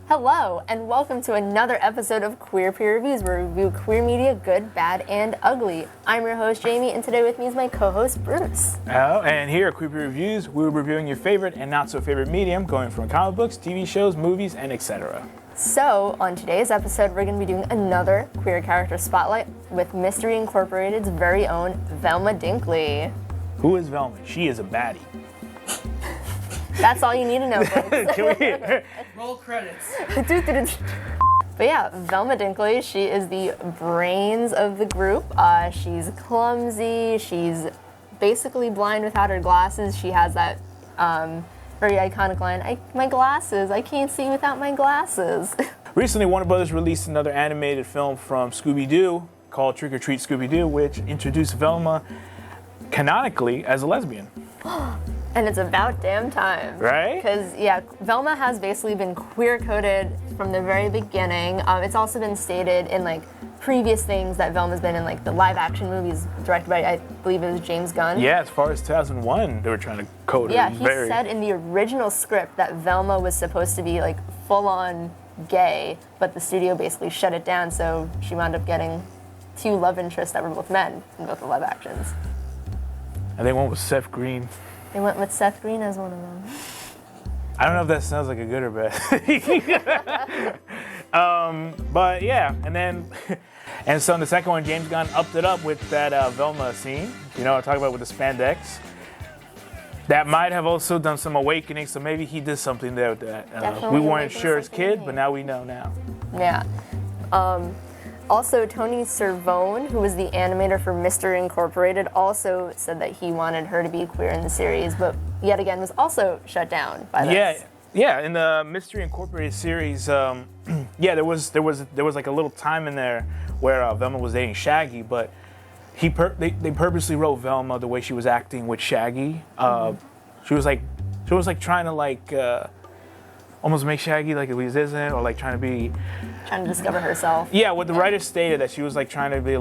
Hello, and welcome to another episode of Queer Peer Reviews, where we review queer media, good, bad, and ugly. I'm your host, Jamie, and today with me is my co-host, Bruce. Oh, and here at Queer Peer Reviews, we're reviewing your favorite and not so favorite medium, going from comic books, TV shows, movies, and etc. So, on today's episode, we're going to be doing another queer character spotlight with Mystery Incorporated's very own Velma Dinkley. Who is Velma? She is a baddie. That's all you need to know, folks. Can we roll credits? But yeah, Velma Dinkley, she is the brains of the group. She's clumsy, she's basically blind without her glasses. She has that very iconic line, my glasses, I can't see without my glasses. Recently, Warner Brothers released another animated film from Scooby-Doo called Trick or Treat Scooby-Doo, which introduced Velma canonically as a lesbian. And it's about damn time. Right? Because, yeah, Velma has basically been queer-coded from the very beginning. It's also been stated in, previous things that Velma's been in, the live-action movies directed by, I believe it was James Gunn. Yeah, as far as 2001, they were trying to code her. Yeah, he said in the original script that Velma was supposed to be, full-on gay, but the studio basically shut it down, so she wound up getting two love interests that were both men in both the live actions. And they went with Seth Green. They went with Seth Green as one of them. I don't know if that sounds like a good or bad. But yeah, and so in the second one, James Gunn upped it up with that Velma scene. You know, I talk about with the spandex. That might have also done some awakening, so maybe he did something there with that. We weren't sure as kids, but now we know now. Yeah. Also, Tony Cervone, who was the animator for Mystery Incorporated, also said that he wanted her to be queer in the series, but yet again was also shut down by this. Yeah. In the Mystery Incorporated series, there was like a little time in there where Velma was dating Shaggy, but they purposely wrote Velma the way she was acting with Shaggy. She was trying to almost make Shaggy like Elise isn't, or trying to discover herself. Yeah, what the writers stated, that she was trying to be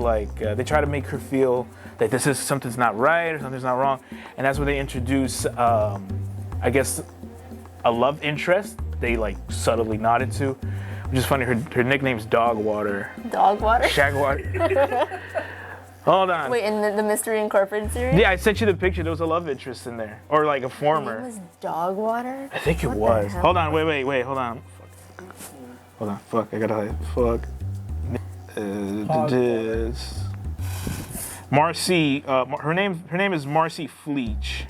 they try to make her feel that something's not right or something's not wrong, and that's when they introduce, I guess, a love interest. They subtly nodded to, which is funny. Her nickname's Dogwater. Dogwater. Shagwater. Hold on. Wait, in the Mystery Incorporated series? Yeah, I sent you the picture. There was a love interest in there, or a former. It was Dogwater? I think it was. Hold on, wait, hold on. Hold on, fuck, I gotta fuck. This. Marcy, her name is Marcy Fleech.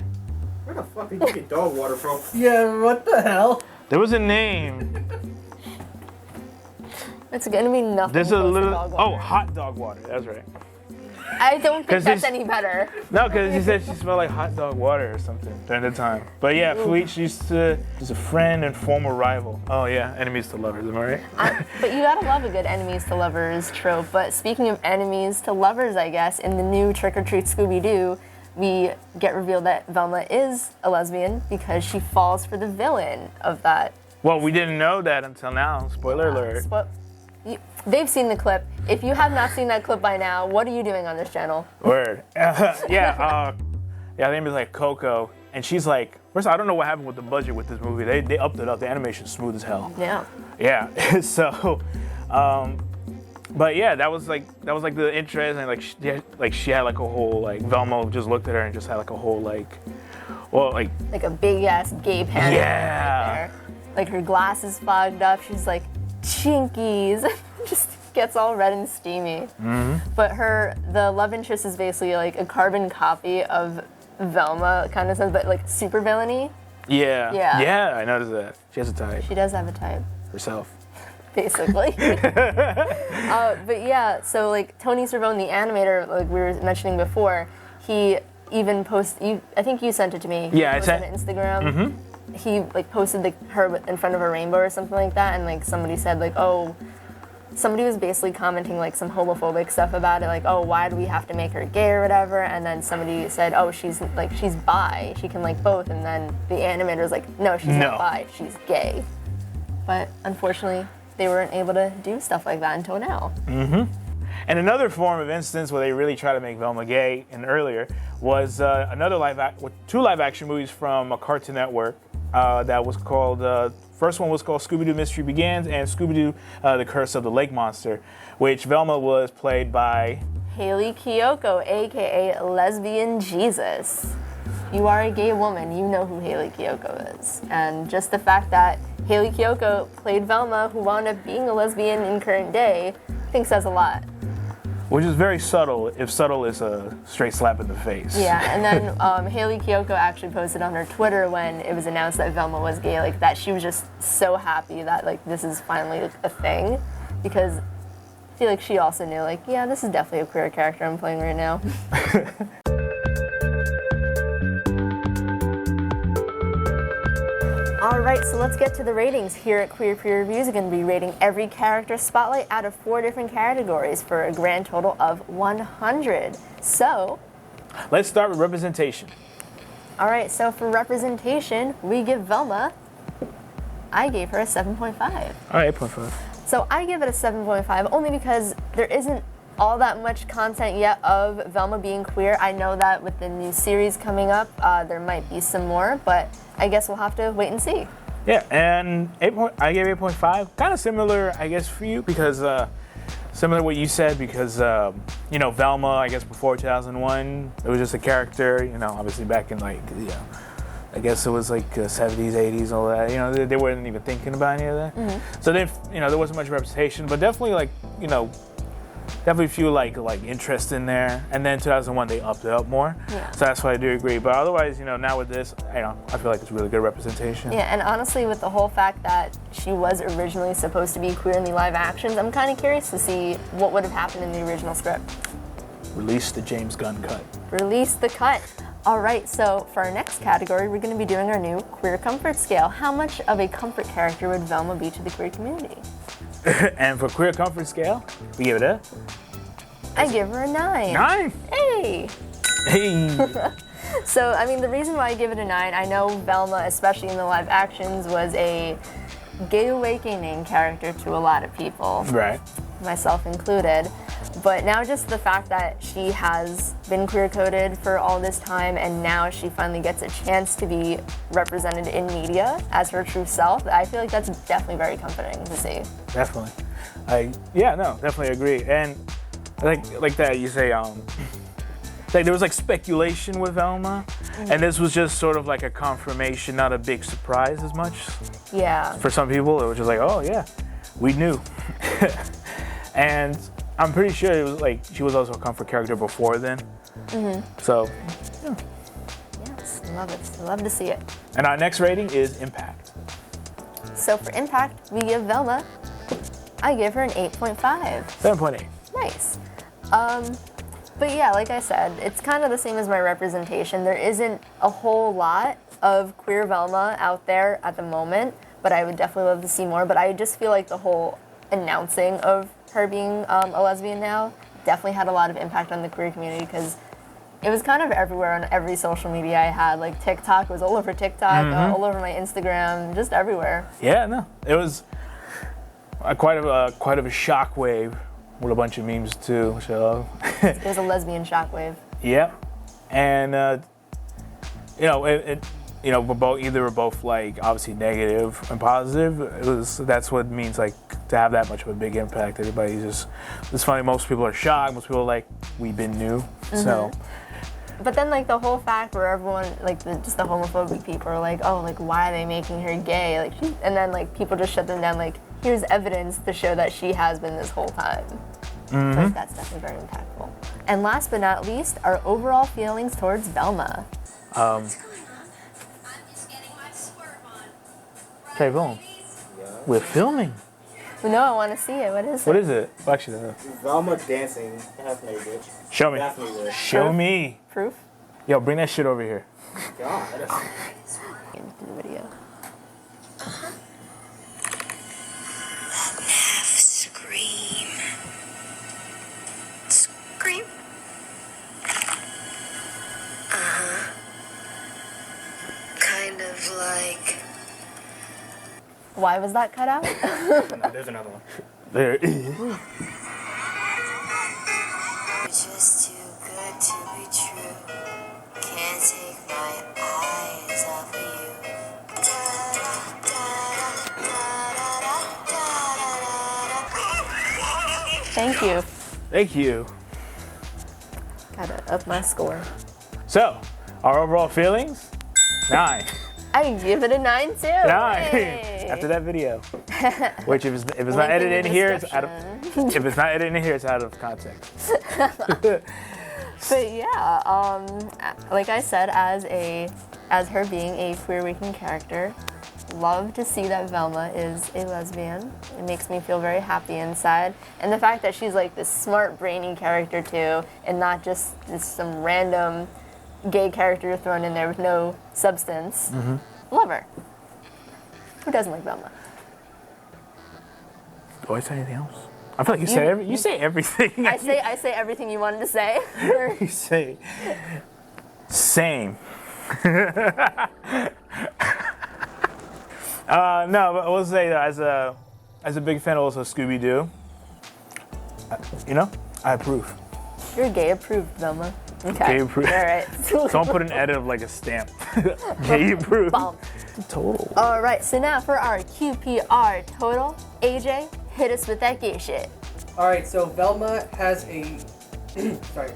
Where the fuck did you get dog water from? Yeah, what the hell? There was a name. It's gonna be nothing. There's a little. Dog water. Oh, hot dog water. That's right. I don't think that's any better. No, because he said she smelled like hot dog water or something during the time. But yeah, Fleet, she's a friend and former rival. Oh yeah, enemies to lovers, am I right? But you gotta love a good enemies to lovers trope. But speaking of enemies to lovers, I guess, in the new Trick or Treat Scooby-Doo, we get revealed that Velma is a lesbian because she falls for the villain of that. Well, we didn't know that until now. Spoiler alert. They've seen the clip. If you have not seen that clip by now, what are you doing on this channel? Word. Yeah, her name is Coco, and she's first I don't know what happened with the budget with this movie. They upped it up. The animation's smooth as hell. Yeah. Yeah. So, but yeah, that was the interest, and she had a whole Velma just looked at her and just had a whole like a big ass gay panic. Yeah. Right there. Her glasses fogged up. She's like, Chinkies. Just gets all red and steamy. Mm-hmm. But the love interest is basically a carbon copy of Velma, kind of says, but super villainy. Yeah. Yeah. Yeah, I noticed that. She has a type. She does have a type. Herself. Basically. But yeah, so Tony Cervone, the animator, we were mentioning before, he even posted, I think you sent it to me. Yeah, I sent it on Instagram. Mm-hmm. He posted her in front of a rainbow or something like that, and somebody said somebody was basically commenting some homophobic stuff about it, oh, why do we have to make her gay or whatever, and then somebody said, oh, she's bi, she can both, and then the animator's no, she's not bi, she's gay. But unfortunately, they weren't able to do stuff like that until now. Mm-hmm. And another form of instance where they really try to make Velma gay, and earlier, was two live action movies from Cartoon Network. that was called, first one was called Scooby-Doo Mystery Begins and Scooby-Doo The Curse of the Lake Monster, which Velma was played by Haley Kiyoko, aka Lesbian Jesus. You are a gay woman, you know who Haley Kiyoko is. And just the fact that Haley Kiyoko played Velma, who wound up being a lesbian in current day, I think says a lot. Which is very subtle, if subtle is a straight slap in the face. Yeah, and then Haley Kiyoko actually posted on her Twitter when it was announced that Velma was gay, like that she was just so happy that like this is finally like, a thing, because I feel like she also knew like, yeah, this is definitely a queer character I'm playing right now. Alright, so let's get to the ratings. Here at Queer Peer Reviews, we're going to be rating every character spotlight out of 4 different categories for a grand total of 100. So, let's start with representation. Alright, so for representation, we give Velma, I gave her a 7.5. Alright, 8.5. So I give it a 7.5 only because there isn't all that much content yet of Velma being queer. I know that with the new series coming up, there might be some more, but I guess we'll have to wait and see. Yeah, and I gave 8.5. Kind of similar, I guess, for you, because similar to what you said, because, you know, Velma, I guess before 2001, it was just a character, you know, obviously back in, like, you know, I guess it was like 70s, 80s, all that. You know, they weren't even thinking about any of that. Mm-hmm. So then, you know, there wasn't much representation, but definitely, like, you know, definitely feel like interest in there. And then 2001, they upped it up more. Yeah. So that's why I do agree. But otherwise, you know, now with this, you know, I feel like it's really good representation. Yeah, and honestly, with the whole fact that she was originally supposed to be queer in the live actions, I'm kind of curious to see what would have happened in the original script. Release the James Gunn cut. Release the cut. All right, so for our next category, we're going to be doing our new queer comfort scale. How much of a comfort character would Velma be to the queer community? And for queer comfort scale, we give it a? I give her a 9. 9? Hey! Hey! So, I mean, the reason why I give it a 9, I know Velma, especially in the live actions, was a gay awakening character to a lot of people. Right. Myself included. But now just the fact that she has been queer-coded for all this time and now she finally gets a chance to be represented in media as her true self, I feel like that's definitely very comforting to see. Definitely. Definitely agree. And like that you say, like there was like speculation with Velma, and this was just sort of like a confirmation, not a big surprise as much. Yeah. For some people, it was just like, oh yeah, we knew. And I'm pretty sure it was like she was also a comfort character before then. Mm-hmm. So, yeah. Yes, love it. Love to see it. And our next rating is Impact. So for Impact, we give Velma, I give her an 8.5. 7.8. Nice. But yeah, like I said, it's kind of the same as my representation. There isn't a whole lot of queer Velma out there at the moment, but I would definitely love to see more. But I just feel like the whole announcing of her being a lesbian now definitely had a lot of impact on the queer community because it was kind of everywhere on every social media I had. Like TikTok, it was all over TikTok, all over my Instagram, just everywhere. Yeah, no, it was quite of a shockwave with a bunch of memes too. So it was a lesbian shockwave. Yeah, and you know we're both like obviously negative and positive. That's what it means like to have that much of a big impact. Everybody's just, it's funny, most people are shocked, most people are like, we've been new, so. But then like the whole fact where everyone, like just the homophobic people are like, oh, like why are they making her gay? Like, and then like people just shut them down like, here's evidence to show that she has been this whole time. Mm-hmm. So that's definitely very impactful. And last but not least, our overall feelings towards Velma. Okay, boom. We're filming. No, I want to see it. What is it? What is it? Well, actually, no. Velma dancing. Half naked. Show me. Show me. Proof? Yo, bring that shit over here. God. Do the video. Scream. Scream. Kind of like. Why was that cut out? No, there's another one. There it is. You're just too good to be true. Can't take my eyes off of you. Thank you. Thank you. Gotta up my score. So, our overall feelings? 9. I give it a 9 too. 9. Hey. After that video, which if it's not Link edited in here, it's description. out of. If it's not edited in here, it's out of context. But yeah, like I said, as her being a queer weekend character, love to see that Velma is a lesbian. It makes me feel very happy inside, and the fact that she's like this smart, brainy character too, and not just some random gay character thrown in there with no substance. Love her. Who doesn't like Velma? Do I say anything else? I feel like you say everything. I say everything you wanted to say. You say same. No, but I will say that as a big fan of also Scooby-Doo, I approve. You're gay approved, Velma. Okay. Gay approved. All right. Someone put an edit of like a stamp. Gay approved. Bump. Total. All right. So now for our QPR total, AJ, hit us with that gay shit. All right, so Velma has a sorry.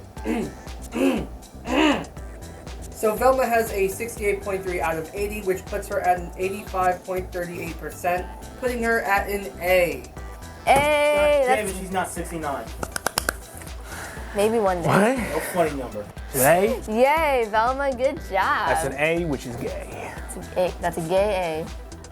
So Velma has a 68.3 out of 80, which puts her at an 85.38%, putting her at an A. Hey, Damn that's it, she's not 69. maybe one day. What? No funny number. A? Yay, Velma, good job. That's an A, which is gay. That's a gay A.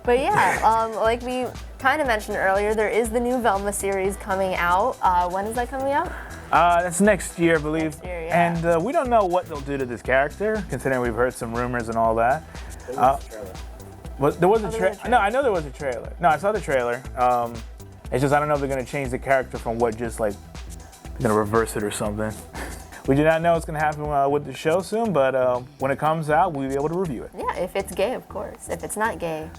But yeah, like we kind of mentioned earlier, there is the new Velma series coming out. When is that coming out? That's next year, I believe. Next year, yeah. And we don't know what they'll do to this character, considering we've heard some rumors and all that. There was a trailer. No, I know there was a trailer. No, I saw the trailer. It's just I don't know if they're gonna change the character from what just like they're gonna reverse it or something. We do not know what's gonna happen with the show soon, but when it comes out, we'll be able to review it. Yeah, if it's gay, of course. If it's not gay,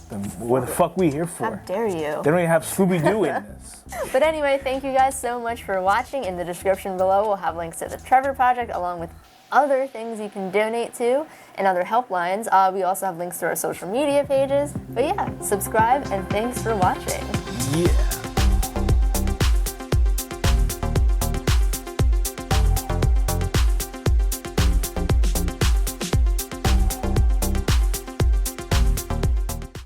Then what the fuck we here how for? dare you? They don't even have Scooby-Doo in this. But anyway, thank you guys so much for watching. In the description below, we'll have links to the Trevor Project along with other things you can donate to and other helplines. We also have links to our social media pages. But yeah, subscribe and thanks for watching. Yeah.